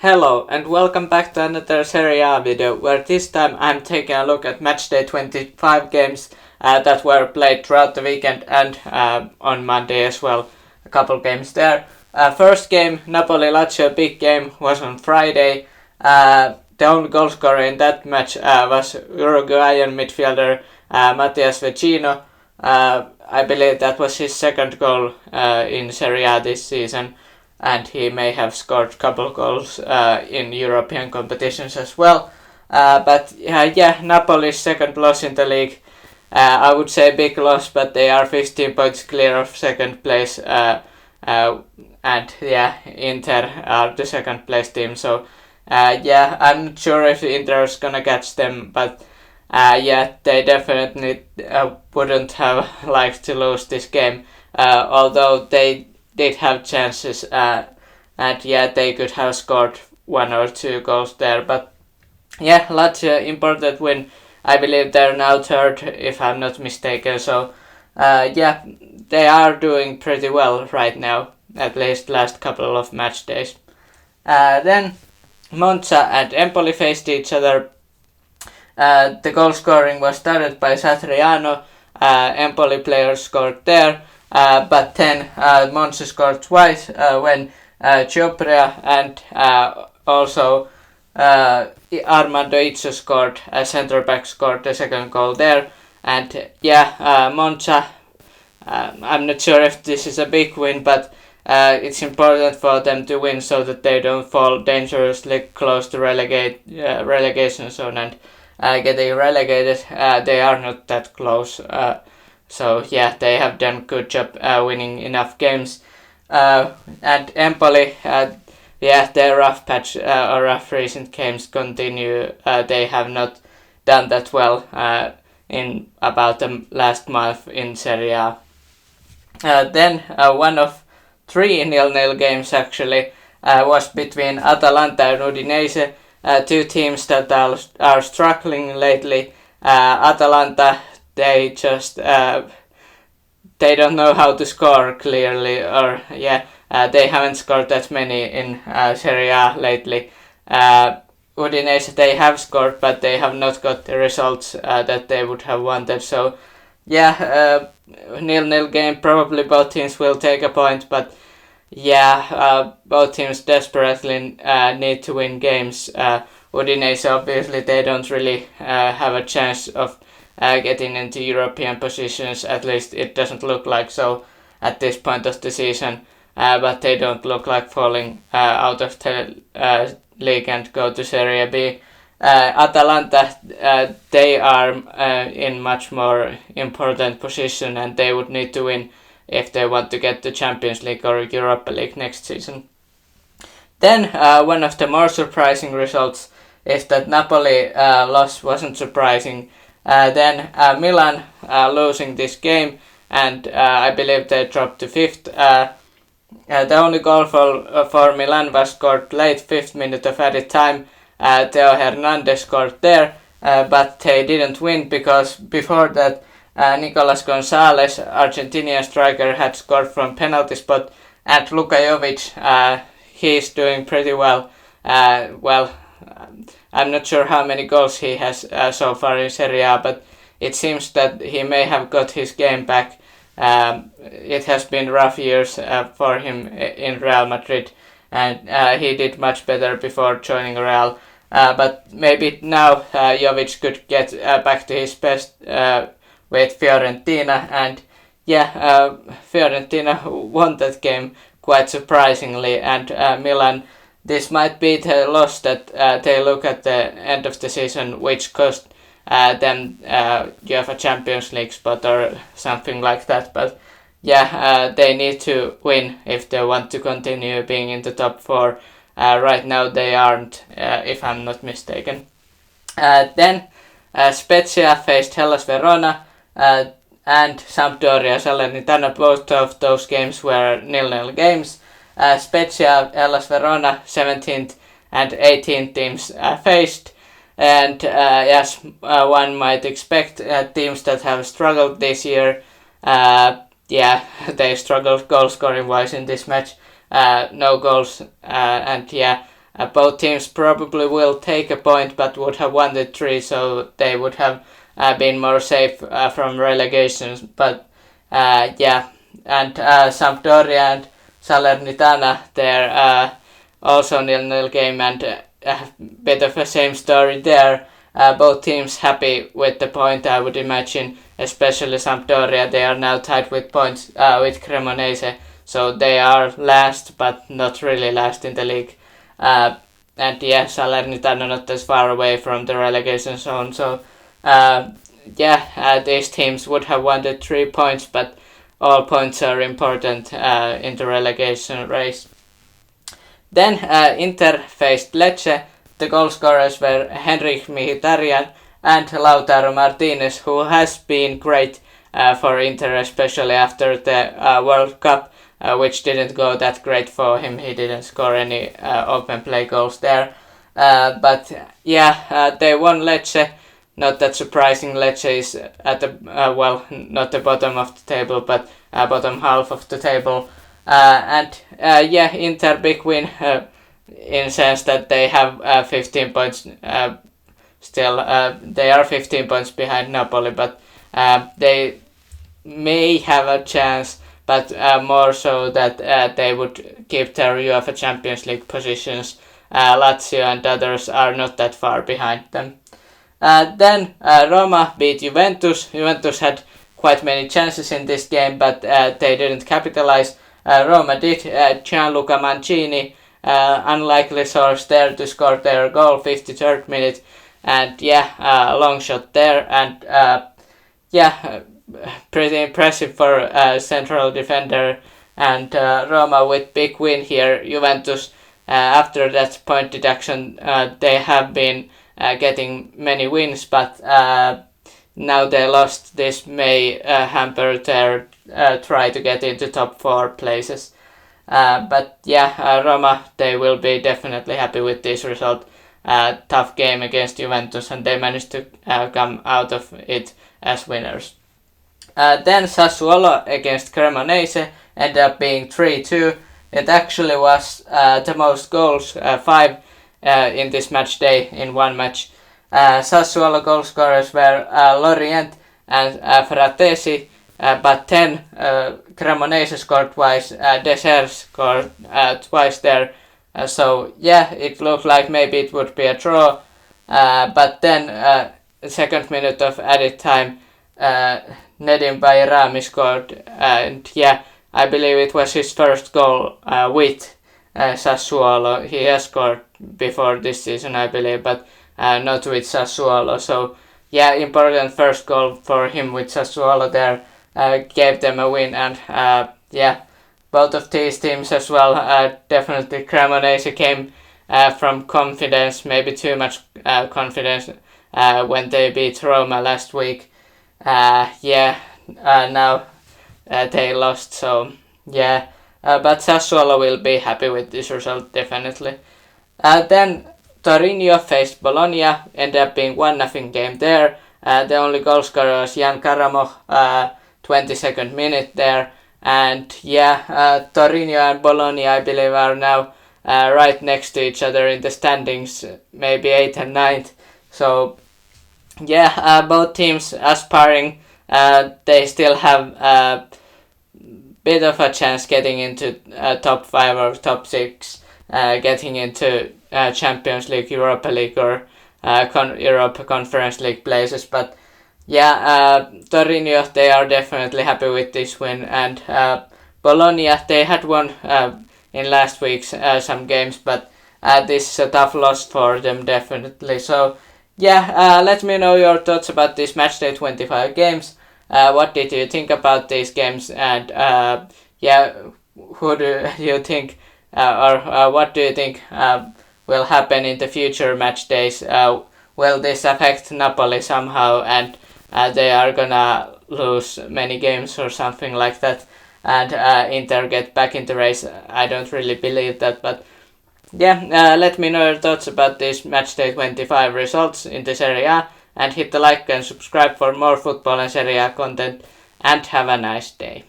Hello and welcome back to another Serie A video where this time I'm taking a look at Matchday 25 games that were played throughout the weekend and on Monday as well. A couple games there. First game, Napoli-Lazio big game, was on Friday. The only goal scorer in that match was Uruguayan midfielder Matthias Vecino. I believe that was his second goal in Serie A this season. And he may have scored a couple goals in European competitions as well. But Napoli's second loss in the league. I would say big loss, but they are 15 points clear of second place. Inter are the second place team. So I'm not sure if Inter is gonna catch them, but they definitely wouldn't have liked to lose this game. Although they did have chances and they could have scored one or two goals there, but Lazio important win. I believe they're now third if I'm not mistaken, so they are doing pretty well right now, at least last couple of match days. Then Monza and Empoli faced each other. The goal scoring was started by Satriano. Empoli players scored there. But then Monza scored twice when Ciupria and also Armando Izzo scored, centre back scored the second goal there. And Monza, I'm not sure if this is a big win, but it's important for them to win so that they don't fall dangerously close to relegation zone and getting relegated. They are not that close. So they have done good job winning enough games. And Empoli, their rough patch or rough recent games continue. They have not done that well in about the last month in Serie A. Then one of 3 0-0 games actually was between Atalanta and Udinese, two teams that are struggling lately. Atalanta, they just they don't know how to score clearly, or they haven't scored that many in Serie A lately. Udinese, they have scored, but they have not got the results that they would have wanted. So 0-0 game, probably both teams will take a point, but both teams desperately need to win games. Udinese, obviously, they don't really have a chance of getting into European positions, at least it doesn't look like so at this point of the season, but they don't look like falling out of the league and go to Serie B. Atalanta, they are in much more important position and they would need to win if they want to get the Champions League or Europa League next season. Then one of the more surprising results is that Napoli loss wasn't surprising. Then Milan losing this game, and I believe they dropped to 5th. The only goal for Milan was scored late 5th minute of added time. Theo Hernandez scored there, but they didn't win because before that Nicolas Gonzalez, Argentinian striker, had scored from penalty spot, and Luka Jovic, he's doing pretty well. I'm not sure how many goals he has so far in Serie A, but it seems that he may have got his game back. It has been rough years for him in Real Madrid, and he did much better before joining Real. But maybe now Jovic could get back to his best with Fiorentina, and Fiorentina won that game quite surprisingly, and Milan, this might be the loss that they look at the end of the season, which cost them UEFA Champions League spot or something like that. But they need to win if they want to continue being in the top 4. Right now they aren't, if I'm not mistaken. Then Spezia faced Hellas Verona and Sampdoria Salernitana. Both of those games were 0-0 games. Spezia, Hellas Verona, 17th and 18th teams faced, and one might expect teams that have struggled this year. They struggled goal scoring wise in this match. No goals, and both teams probably will take a point but would have wanted 3, so they would have been more safe from relegation. But yeah, and Sampdoria and Salernitana, they're also 0-0 game, and a bit of a same story there. Both teams happy with the point, I would imagine, especially Sampdoria. They are now tied with points with Cremonese, so they are last but not really last in the league. And yeah, Salernitana not as far away from the relegation zone, so these teams would have wanted 3 points, but all points are important in the relegation race. Then Inter faced Lecce. The goal scorers were Henrik Mkhitaryan and Lautaro Martinez, who has been great for Inter, especially after the World Cup, which didn't go that great for him. He didn't score any open play goals there. But they won Lecce. Not that surprising. Lecce is at the not the bottom of the table, but bottom half of the table. Inter big win in sense that they have 15 points. Still, they are 15 points behind Napoli, but they may have a chance, but more so that they would keep their UEFA Champions League positions. Lazio and others are not that far behind them. Then Roma beat Juventus. Juventus had quite many chances in this game, but they didn't capitalize. Roma did. Gianluca Mancini, unlikely source there to score their goal, 53rd minute, and a long shot there, and pretty impressive for central defender, and Roma with big win here. Juventus, after that point deduction, they have been getting many wins, but now they lost. This may hamper their try to get into top 4 places. Roma, they will be definitely happy with this result. Tough game against Juventus, and they managed to come out of it as winners. Then Sassuolo against Cremonese ended up being 3-2. It actually was the most goals, 5 in this match day in one match. Sassuolo goal scorers were Lorient and Fratesi, but then Cremonese scored twice, Deser scored twice there. It looked like maybe it would be a draw, but then second minute of added time, Nedim Bayrami scored, and I believe it was his first goal with Sassuolo. He has scored before this season, I believe, but not with Sassuolo. So important first goal for him with Sassuolo there, gave them a win, and both of these teams as well. Definitely Cremonese came from confidence, maybe too much confidence when they beat Roma last week. Now they lost, so but Sassuolo will be happy with this result, definitely. Then Torino faced Bologna, ended up being 1-0 game there. The only goal scorer was Jan Karamoh, 22nd minute there. And Torino and Bologna, I believe, are now right next to each other in the standings, maybe 8th and 9th. So both teams aspiring. They still have a bit of a chance getting into top 5 or top 6, getting into Champions League, Europa League, or Europa Conference League places. But Torino, they are definitely happy with this win, and Bologna, they had won in last week's some games, but this is a tough loss for them, definitely. So let me know your thoughts about these Matchday 25 games. What did you think about these games, and who do you think or what do you think will happen in the future match days? Will this affect Napoli somehow, and they are gonna lose many games or something like that, and Inter get back in the race? I don't really believe that, but let me know your thoughts about these Matchday 25 results in the Serie A, and hit the like and subscribe for more football and Serie A content, and have a nice day.